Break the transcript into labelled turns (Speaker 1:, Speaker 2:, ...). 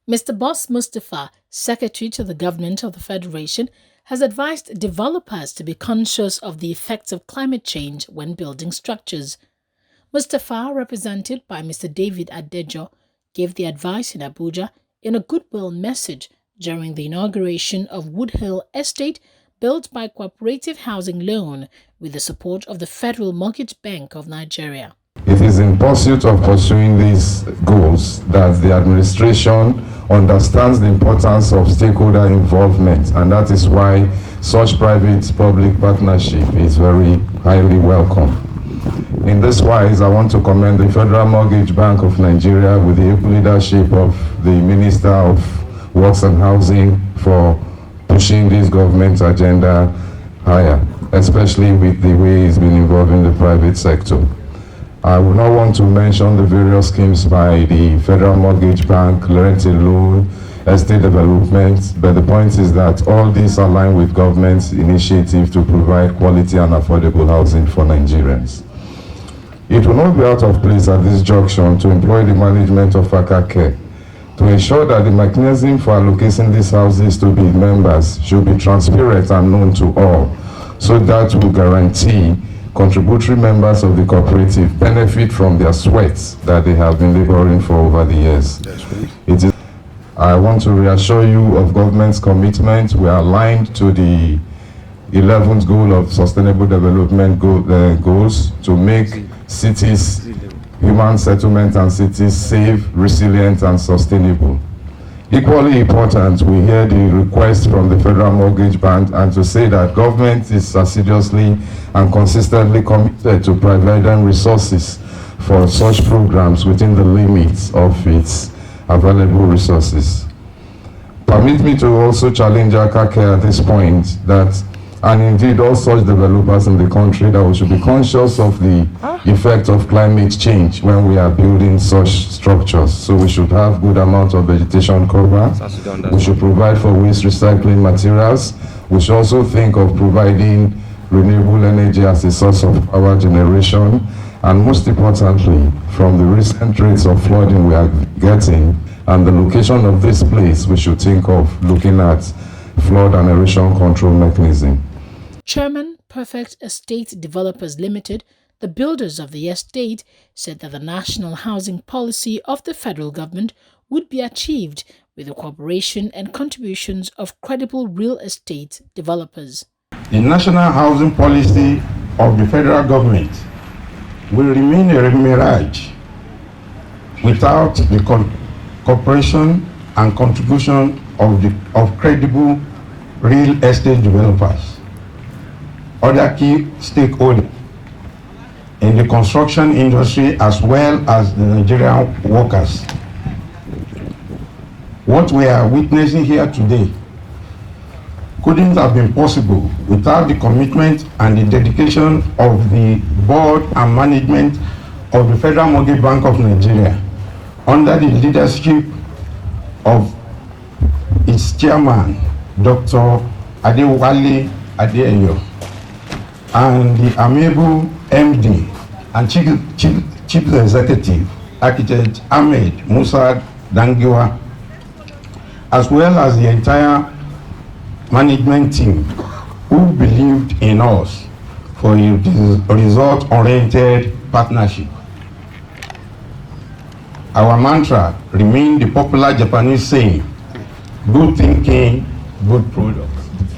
Speaker 1: Mr. Boss Mustapha, Secretary to the Government of the Federation, has advised developers to be conscious of the effects of climate change when building structures. Mustapha, represented by Mr. David Adejo, gave the advice in Abuja in a goodwill message during the inauguration of Woodhill Estate, built by Cooperative Housing Loan with the support of the Federal Mortgage Bank of Nigeria.
Speaker 2: It is in pursuit of pursuing these goals that the administration understands the importance of stakeholder involvement, and that is why such private-public partnership is very highly welcome. In this wise, I want to commend the Federal Mortgage Bank of Nigeria with the leadership of the Minister of Works and Housing for pushing this government agenda higher, especially with the way it's been involved in the private sector. I would not want to mention the various schemes by the Federal Mortgage Bank, Lorette Loan, estate development, but the point is that all these align with government's initiative to provide quality and affordable housing for Nigerians. It will not be out of place at this junction to employ the management of Faka Care to ensure that the mechanism for allocating these houses to the members should be transparent and known to all, so that will guarantee contributory members of the cooperative benefit from their sweats that they have been laboring for over the years. I want to reassure you of government's commitment. We are aligned to the 11th goal of sustainable development goals to make cities, human settlement and cities safe, resilient and sustainable. Equally important, we hear the request from the Federal Mortgage Bank and to say that government is assiduously and consistently committed to providing resources for such programs within the limits of its available resources. Permit me to also challenge Akake at this point that, and indeed all such developers in the country, that we should be conscious of the effect of climate change when we are building such structures. So we should have good amount of vegetation cover. We should provide for waste recycling materials. We should also think of providing renewable energy as a source of power generation. And most importantly, from the recent rates of flooding we are getting and the location of this place, we should think of looking at flood and erosion control mechanism.
Speaker 1: Chairman, Perfect Estate Developers Limited, the builders of the estate, said that the national housing policy of the federal government would be achieved with the cooperation and contributions of credible real estate developers.
Speaker 3: The national housing policy of the federal government will remain a mirage without the cooperation and contribution of credible real estate developers, other key stakeholders in the construction industry, as well as the Nigerian workers. What we are witnessing here today couldn't have been possible without the commitment and the dedication of the board and management of the Federal Mortgage Bank of Nigeria, under the leadership of its chairman, Dr. Adewale Adeyo, and the amiable MD and Chief Executive, Architect Ahmed Musa Dangiwa, as well as the entire management team who believed in us for a result-oriented partnership. Our mantra remained the popular Japanese saying, good thinking, good product.